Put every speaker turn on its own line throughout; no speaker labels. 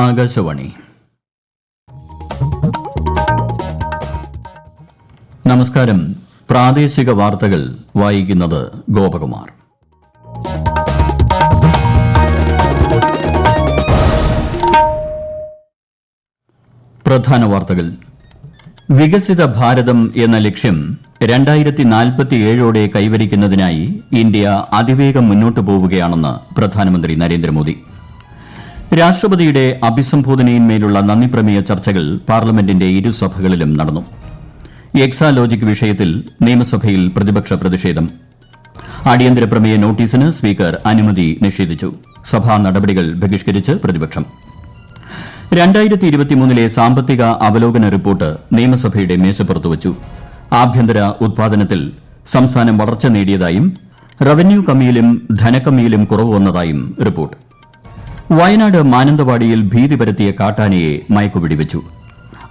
ആകാശവാണി. നമസ്കാരം. പ്രാദേശിക വാർത്തകൾ വായിക്കുന്നത് ഗോപകുമാർ. പ്രധാന വാർത്തകൾ. വികസിത ഭാരതം എന്ന ലക്ഷ്യം 2047 കൈവരിക്കുന്നതിനായി ഇന്ത്യ അതിവേഗം മുന്നോട്ടു പോവുകയാണെന്ന് പ്രധാനമന്ത്രി നരേന്ദ്രമോദി. രാഷ്ട്രപതിയുടെ അഭിസംബോധനയിന്മേലുള്ള നന്ദിപ്രമേയ ചർച്ചകൾ പാർലമെന്റിന്റെ ഇരുസഭകളിലും നടന്നു. എക്സാലോജിക് വിഷയത്തിൽ നിയമസഭയിൽ പ്രതിപക്ഷ പ്രതിഷേധം. അടിയന്തര പ്രമേയ നോട്ടീസിന് സ്പീക്കർ അനുമതി നിഷേധിച്ചു. സഭാ നടപടികൾ ബഹിഷ്കരിച്ച് പ്രതിപക്ഷം. 2023 സാമ്പത്തിക അവലോകന റിപ്പോർട്ട് നിയമസഭയുടെ മേശപ്പുറത്ത് വച്ചു. ആഭ്യന്തര ഉത്പാദനത്തിൽ സംസ്ഥാനം വളർച്ച നേടിയതായും റവന്യൂ കമ്മിയിലും ധനക്കമ്മിയിലും കുറവ് വന്നതായും റിപ്പോർട്ട്. വയനാട് മാനന്തവാടിയിൽ ഭീതി പരത്തിയ കാട്ടാനയെ മയക്കുപിടിവച്ചു.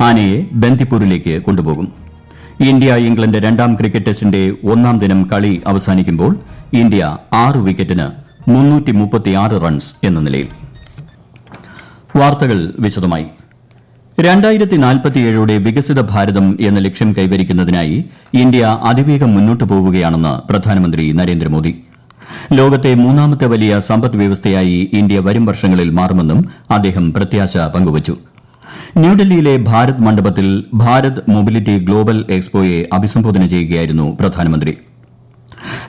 ആനയെ ബന്ദിപ്പൂരിലേക്ക് കൊണ്ടുപോകും. ഇന്ത്യ ഇംഗ്ലണ്ട് രണ്ടാം ക്രിക്കറ്റ് ടെസ്റ്റിന്റെ ഒന്നാം ദിനം കളി അവസാനിക്കുമ്പോൾ ഇന്ത്യ 6 വിക്കറ്റിന് 336 റൺസ് എന്ന നിലയിൽ. വാർത്തകൾ വിശദമായി. 2047 വികസിത ഭാരതം എന്ന ലക്ഷ്യം കൈവരിക്കുന്നതിനായി ഇന്ത്യ അതിവേഗം മുന്നോട്ടു പോവുകയാണെന്ന് പ്രധാനമന്ത്രി നരേന്ദ്രമോദി. ലോകത്തെ മൂന്നാമത്തെ വലിയ സമ്പദ് വ്യവസ്ഥയായി ഇന്ത്യ വരും വർഷങ്ങളിൽ മാറുമെന്നും അദ്ദേഹം പ്രത്യാശ പങ്കുവച്ചു. ന്യൂഡൽഹിയിലെ ഭാരത് മണ്ഡപത്തിൽ ഭാരത് മൊബിലിറ്റി ഗ്ലോബൽ എക്സ്പോയെ അഭിസംബോധന ചെയ്യുകയായിരുന്നു പ്രധാനമന്ത്രി.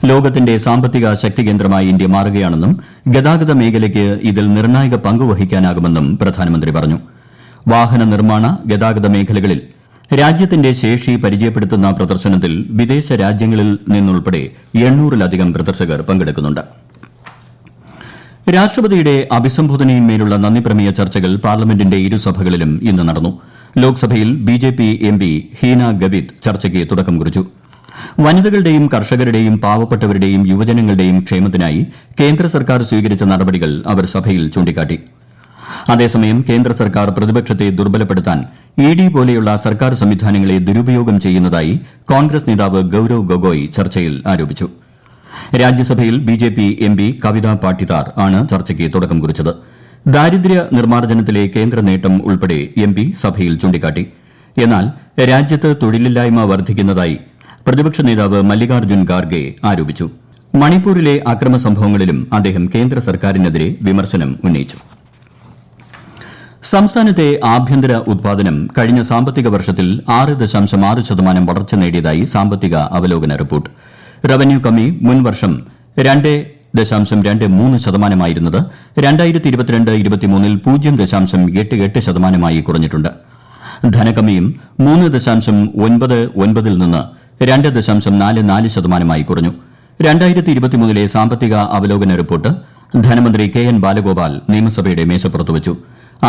ലോകത്തിന്റെ സാമ്പത്തിക ശക്തികേന്ദ്രമായി ഇന്ത്യ മാറുകയാണെന്നും ഗതാഗത മേഖലയ്ക്ക് ഇതിൽ നിർണായക പങ്കുവഹിക്കാനാകുമെന്നും പ്രധാനമന്ത്രി പറഞ്ഞു. വാഹന നിർമ്മാണ, ഗതാഗത മേഖലകളിൽ രാജ്യത്തിന്റെ ശേഷി പരിചയപ്പെടുത്തുന്ന പ്രദർശനത്തിൽ വിദേശ രാജ്യങ്ങളിൽ നിന്നുൾപ്പെടെ 800-ലധികം പ്രദർശകർ പങ്കെടുക്കുന്നുണ്ട്. രാഷ്ട്രപതിയുടെ അഭിസംബോധനയിന്മേലുള്ള നന്ദിപ്രമേയ ചർച്ചകൾ പാർലമെന്റിന്റെ ഇരുസഭകളിലും ഇന്ന് നടന്നു. ലോക്സഭയിൽ ബിജെപി എംപി ഹീന ഗവിത് ചർച്ചയ്ക്ക് തുടക്കം കുറിച്ചു. വനിതകളുടെയും കർഷകരുടെയും പാവപ്പെട്ടവരുടെയും യുവജനങ്ങളുടെയും ക്ഷേമത്തിനായി കേന്ദ്ര സർക്കാർ സ്വീകരിച്ച നടപടികൾ അവർ സഭയിൽ ചൂണ്ടിക്കാട്ടി. അതേസമയം കേന്ദ്ര സർക്കാർ പ്രതിപക്ഷത്തെ ദുർബലപ്പെടുത്താൻ ഇഡി പോലെയുള്ള സർക്കാർ സംവിധാനങ്ങളെ ദുരുപയോഗം ചെയ്യുന്നതായി കോൺഗ്രസ് നേതാവ് ഗൌരവ് ഗൊഗോയ് ചർച്ചയിൽ ആരോപിച്ചു. രാജ്യസഭയിൽ ബിജെപി എംപി കവിത പാട്ടിതാർ ആണ് ചർച്ചയ്ക്ക് തുടക്കം കുറിച്ചത്. ദാരിദ്ര്യ നിർമ്മാർജ്ജനത്തിലെ കേന്ദ്ര നേട്ടം ഉൾപ്പെടെ എംപി സഭയിൽ ചൂണ്ടിക്കാട്ടി. എന്നാൽ രാജ്യത്ത് തൊഴിലില്ലായ്മ വർദ്ധിക്കുന്നതായി പ്രതിപക്ഷ നേതാവ് മല്ലികാർജ്ജുൻ ഖാർഗെ ആരോപിച്ചു. മണിപ്പൂരിലെ അക്രമ സംഭവങ്ങളിലും അദ്ദേഹം കേന്ദ്ര സർക്കാരിനെതിരെ വിമർശനം ഉന്നയിച്ചു. സംസ്ഥാനത്തെ ആഭ്യന്തര ഉത്പാദനം കഴിഞ്ഞ സാമ്പത്തിക വർഷത്തിൽ 6.6% വളർച്ച നേടിയതായി സാമ്പത്തിക അവലോകന റിപ്പോർട്ട്. റവന്യൂ കമ്മി മുൻ വർഷം 2.23% 2022-23 0.88% കുറഞ്ഞിട്ടുണ്ട്. ധനകമ്മിയും 3.99 നിന്ന് 2.44% കുറഞ്ഞു. 2023 സാമ്പത്തിക അവലോകന റിപ്പോർട്ട് ധനമന്ത്രി കെ എൻ ബാലഗോപാൽ നിയമസഭയുടെ മേശപ്പുറത്ത് വച്ചു.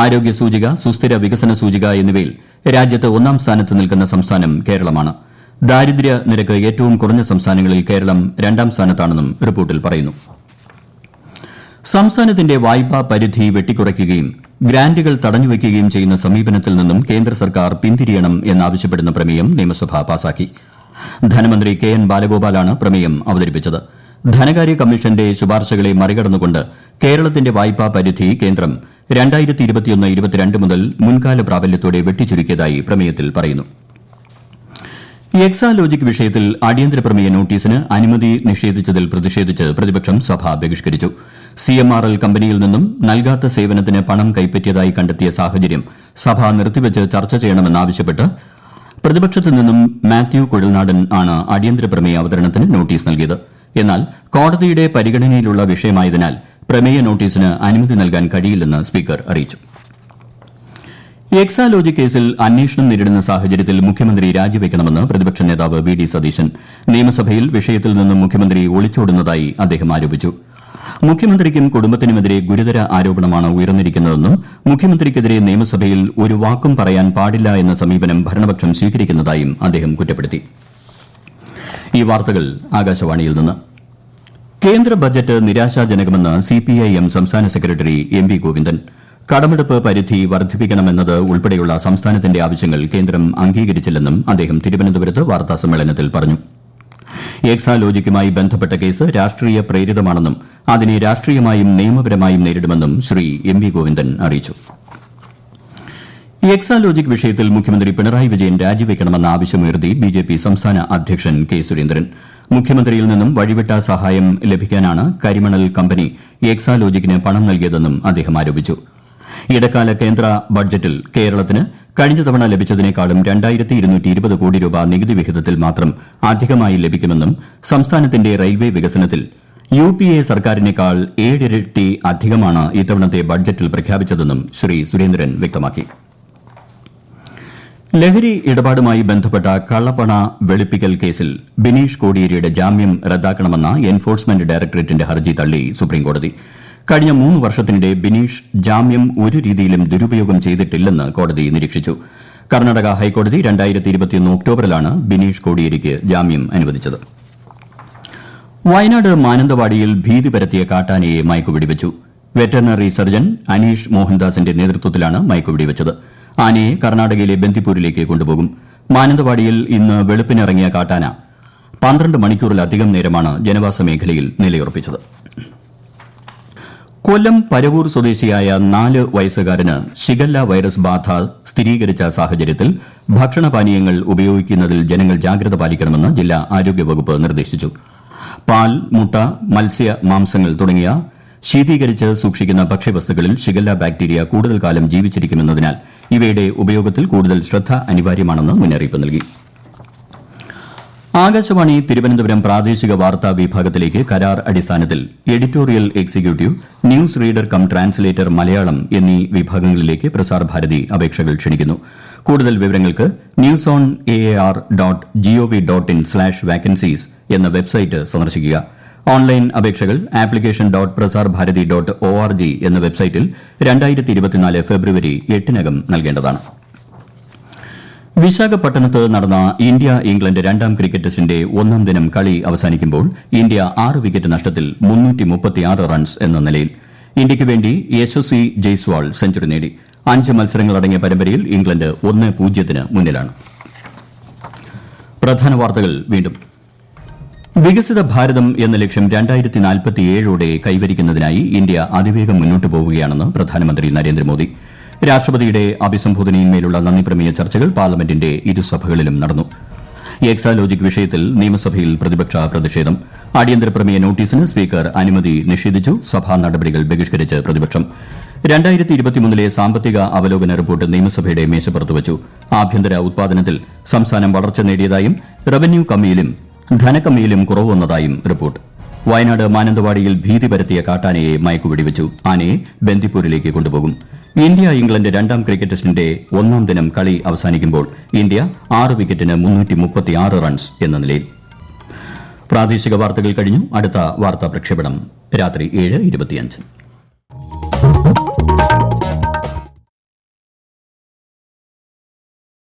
ആരോഗ്യ സൂചിക, സുസ്ഥിര വികസന സൂചിക എന്നിവയിൽ രാജ്യത്ത് ഒന്നാം സ്ഥാനത്ത് നിൽക്കുന്ന സംസ്ഥാനം കേരളമാണ്. ദാരിദ്ര്യ നിരക്ക് ഏറ്റവും കുറഞ്ഞ സംസ്ഥാനങ്ങളിൽ കേരളം രണ്ടാം സ്ഥാനത്താണെന്നും റിപ്പോർട്ടിൽ പറയുന്നു. സംസ്ഥാനത്തിന്റെ വായ്പാ പരിധി വെട്ടിക്കുറയ്ക്കുകയും ഗ്രാന്റുകൾ തടഞ്ഞുവയ്ക്കുകയും ചെയ്യുന്ന സമീപനത്തിൽ നിന്നും കേന്ദ്ര സർക്കാർ പിന്തിരിയണം എന്നാവശ്യപ്പെടുന്ന പ്രമേയം നിയമസഭ പാസാക്കി. ധനമന്ത്രി കെ എൻ ബാലഗോപാലാണ് പ്രമേയം അവതരിപ്പിച്ചത്. ധനകാര്യ കമ്മീഷന്റെ ശുപാർശകളെ മറികടന്നുകൊണ്ട് കേരളത്തിന്റെ വായ്പാ പരിധി കേന്ദ്രം 2021-22 മുതൽ മുൻകാല പ്രാബല്യത്തോടെ വെട്ടിച്ചുരുക്കിയതായി പ്രമേയത്തിൽ പറയുന്നു. എക്സാലോജിക് വിഷയത്തിൽ അടിയന്തര പ്രമേയ നോട്ടീസിന് അനുമതി നിഷേധിച്ചതിൽ പ്രതിഷേധിച്ച് പ്രതിപക്ഷം സഭ ബഹിഷ്കരിച്ചു. CMRL കമ്പനിയിൽ നിന്നും നൽകാത്ത സേവനത്തിന് പണം കൈപ്പറ്റിയതായി കണ്ടെത്തിയ സാഹചര്യം സഭ നിർത്തിവച്ച് ചർച്ച ചെയ്യണമെന്നാവശ്യപ്പെട്ട് പ്രതിപക്ഷത്തു നിന്നും മാത്യു കുഴൽനാടൻ ആണ് അടിയന്തര പ്രമേയ അവതരണത്തിന് നോട്ടീസ് നൽകിയത്. എന്നാൽ കോടതിയുടെ പരിഗണനയിലുള്ള വിഷയമായതിനാൽ പ്രമേയ നോട്ടീസിന് അനുമതി നൽകാൻ കഴിയില്ലെന്ന് സ്പീക്കർ അറിയിച്ചു. എക്സാലോജിക് കേസിൽ അന്വേഷണം നേരിടുന്ന സാഹചര്യത്തിൽ മുഖ്യമന്ത്രി രാജിവെക്കണമെന്ന് പ്രതിപക്ഷ നേതാവ് വി ഡി സതീശൻ. നിയമസഭയിൽ വിഷയത്തിൽ നിന്നും മുഖ്യമന്ത്രി ഒളിച്ചോടുന്നതായി അദ്ദേഹം ആരോപിച്ചു. മുഖ്യമന്ത്രിക്കും കുടുംബത്തിനുമെതിരെ ഗുരുതര ആരോപണമാണ് ഉയർന്നിരിക്കുന്നതെന്നും മുഖ്യമന്ത്രിക്കെതിരെ നിയമസഭയിൽ ഒരു വാക്കും പറയാൻ പാടില്ല എന്ന സമീപനം ഭരണപക്ഷം സ്വീകരിക്കുന്നതായും അദ്ദേഹം കുറ്റപ്പെടുത്തി. ഈ വാർത്തകൾ ആകാശവാണിയിൽ നിന്ന്. കേന്ദ്ര ബജറ്റ് നിരാശാജനകമെന്ന് സിപിഐഎം സംസ്ഥാന സെക്രട്ടറി എം വി ഗോവിന്ദൻ. കടമെടുപ്പ് പരിധി വർദ്ധിപ്പിക്കണമെന്നത് ഉൾപ്പെടെയുള്ള സംസ്ഥാനത്തിന്റെ ആവശ്യങ്ങൾ കേന്ദ്രം അംഗീകരിച്ചില്ലെന്നും അദ്ദേഹം തിരുവനന്തപുരത്ത് വാർത്താസമ്മേളനത്തിൽ പറഞ്ഞു. എക്സാലോജിക്കുമായി ബന്ധപ്പെട്ട കേസ് രാഷ്ട്രീയ പ്രേരിതമാണെന്നും അതിനെ രാഷ്ട്രീയമായും നിയമപരമായും നേരിടുമെന്നും ശ്രീ എം വി ഗോവിന്ദൻ അറിയിച്ചു. എക്സാലോജിക് വിഷയത്തിൽ മുഖ്യമന്ത്രി പിണറായി വിജയൻ രാജിവെക്കണമെന്ന ആവശ്യമുയർത്തി ബിജെപി സംസ്ഥാന അധ്യക്ഷൻ കെ സുരേന്ദ്രൻ. മുഖ്യമന്ത്രിയിൽ നിന്നും വഴിവിട്ട സഹായം ലഭിക്കാനാണ് കരിമണൽ കമ്പനി എക്സാലോജിക്കിന് പണം നൽകിയതെന്നും അദ്ദേഹം ആരോപിച്ചു. ഇടക്കാല കേന്ദ്ര ബഡ്ജറ്റിൽ കേരളത്തിന് കഴിഞ്ഞ തവണ ലഭിച്ചതിനേക്കാളും 2220 കോടി രൂപ നികുതി വിഹിതത്തിൽ മാത്രം അധികമായി ലഭിക്കുമെന്നും സംസ്ഥാനത്തിന്റെ റെയിൽവേ വികസനത്തിൽ UPA സർക്കാരിനേക്കാൾ 7 ഇരട്ടി അധികമാണ് ഇത്തവണത്തെ ബഡ്ജറ്റിൽ പ്രഖ്യാപിച്ചതെന്നും ശ്രീ സുരേന്ദ്രൻ വ്യക്തമാക്കി. ലഹരി ഇടപാടുമായി ബന്ധപ്പെട്ട കള്ളപ്പണ വെളുപ്പിക്കൽ കേസിൽ ബിനീഷ് കോടിയേരിയുടെ ജാമ്യം റദ്ദാക്കണമെന്ന എൻഫോഴ്സ്മെന്റ് ഡയറക്ടറേറ്റിന്റെ ഹർജി തള്ളി സുപ്രീംകോടതി. കഴിഞ്ഞ 3 വർഷത്തിനിടെ ബിനീഷ് ജാമ്യം ഒരു രീതിയിലും ദുരുപയോഗം ചെയ്തിട്ടില്ലെന്ന് കോടതി നിരീക്ഷിച്ചു. കർണാടക ഹൈക്കോടതി 2021 ഒക്ടോബറിലാണ് ബിനീഷ് കോടിയേരിക്ക് ജാമ്യം അനുവദിച്ചത്. വയനാട് മാനന്തവാടിയിൽ ഭീതി പരത്തിയ കാട്ടാനയെ മയക്കുവെടിവെച്ചു. വെറ്ററിനറി സർജൻ അനീഷ് മോഹൻദാസിന്റെ നേതൃത്വത്തിലാണ് മയക്കുവെടിവെച്ചത്. ആനയെ കർണാടകയിലെ ബന്ദിപ്പൂരിലേക്ക് കൊണ്ടുപോകും. മാനന്തവാടിയിൽ ഇന്ന് വെളുപ്പിനിറങ്ങിയ കാട്ടാന 12 മണിക്കൂറിലധികം നേരമാണ് ജനവാസ മേഖലയിൽ നിലയുറപ്പിച്ചത്. കൊല്ലം പരവൂർ സ്വദേശിയായ 4 വയസ്സുകാരന് ഷിഗല്ല വൈറസ് ബാധ സ്ഥിരീകരിച്ച സാഹചര്യത്തിൽ ഭക്ഷണപാനീയങ്ങൾ ഉപയോഗിക്കുന്നതിൽ ജനങ്ങൾ ജാഗ്രത പാലിക്കണമെന്ന് ജില്ലാ ആരോഗ്യവകുപ്പ് നിർദ്ദേശിച്ചു. പാൽ, മുട്ട, മത്സ്യ മാംസങ്ങൾ തുടങ്ങിയ ശീതീകരിച്ച് സൂക്ഷിക്കുന്ന ഭക്ഷ്യവസ്തുക്കളിൽ ഷിഗല്ല ബാക്ടീരിയ കൂടുതൽ കാലം ജീവിച്ചിരിക്കുമെന്നതിനാൽ ഇവയുടെ ഉപയോഗത്തിൽ കൂടുതൽ ശ്രദ്ധ അനിവാര്യമാണെന്ന് മുന്നറിയിപ്പ് നൽകി. ആകാശവാണി തിരുവനന്തപുരം പ്രാദേശിക വാർത്താ വിഭാഗത്തിലേക്ക് കരാർ അടിസ്ഥാനത്തിൽ editorial executive, news reader come translator Malayalam എന്നീ വിഭാഗങ്ങളിലേക്ക് പ്രസാർ ഭാരതി അപേക്ഷകൾ ക്ഷണിക്കുന്നു. കൂടുതൽ വിവരങ്ങൾക്ക് newsonair.gov.in/vacancies എന്ന വെബ്സൈറ്റ് സന്ദർശിക്കുക. ഓൺലൈൻ അപേക്ഷകൾ application.prasarbharati.org എന്ന വെബ്സൈറ്റിൽ 2024 ഫെബ്രുവരി 8-നകം നൽകേണ്ടതാണ്. വിശാഖപട്ടണത്ത് നടന്ന ഇന്ത്യ-ഇംഗ്ലണ്ട് 2ാം ക്രിക്കറ്റ് ടെസ്റ്റിന്റെ 1ാം ദിനം കളി അവസാനിക്കുമ്പോൾ ഇന്ത്യ 6 വിക്കറ്റ് നഷ്ടത്തിൽ 336 റൺസ് എന്ന നിലയിൽ. ഇന്ത്യയ്ക്ക് വേണ്ടി യശസ്വി ജയ്സ്വാൾ സെഞ്ചുറി നേടി. 5 മത്സരങ്ങളടങ്ങിയ പരമ്പരയിൽ ഇംഗ്ലണ്ട് 1-0 മുന്നിലാണ്. പ്രധാന വാർത്തകൾ വീണ്ടും. വികസിത ഭാരതം എന്ന ലക്ഷ്യം 2047ഓടെ കൈവരിക്കുന്നതിനായി ഇന്ത്യ അതിവേഗം മുന്നോട്ട് പോവുകയാണെന്ന് പ്രധാനമന്ത്രി നരേന്ദ്രമോദി. രാഷ്ട്രപതിയുടെ അഭിസംബോധനയിന്മേലുള്ള നന്ദിപ്രമേയ ചർച്ചകൾ പാർലമെന്റിന്റെ ഇരുസഭകളിലും നടന്നു. എക്സാലോജിക് വിഷയത്തിൽ നിയമസഭയിൽ പ്രതിപക്ഷ പ്രതിഷേധം. അടിയന്തര പ്രമേയ നോട്ടീസിന് സ്പീക്കർ അനുമതി നിഷേധിച്ചു. സഭാ നടപടികൾ ബഹിഷ്കരിച്ച് പ്രതിപക്ഷം. 2023 സാമ്പത്തിക അവലോകന റിപ്പോർട്ട് നിയമസഭയുടെ മേശപ്പുറത്ത് വച്ചു. ആഭ്യന്തര ഉത്പാദനത്തിൽ സംസ്ഥാനം വളർച്ച നേടിയതായും റവന്യൂ കമ്മിയിലും ധനക്കമ്മിയിലും കുറവ് വന്നതായും റിപ്പോർട്ട്. വയനാട് മാനന്തവാടിയിൽ ഭീതി പരത്തിയ കാട്ടാനയെ മയക്കുവെടിവെച്ചു. ആനയെ ബന്ദിപ്പൂരിലേക്ക് കൊണ്ടുപോകും. ഇന്ത്യ-ഇംഗ്ലണ്ട് 2ാം ക്രിക്കറ്റ് ടെസ്റ്റിന്റെ 1ാം ദിനം കളി അവസാനിക്കുമ്പോൾ ഇന്ത്യ 6 വിക്കറ്റിന് 336 റൺസ് എന്ന നിലയിൽ. പ്രാദേശിക വാർത്തകൾ കഴിഞ്ഞു. അടുത്ത വാർത്താ പ്രക്ഷേപണം രാത്രി 7:25.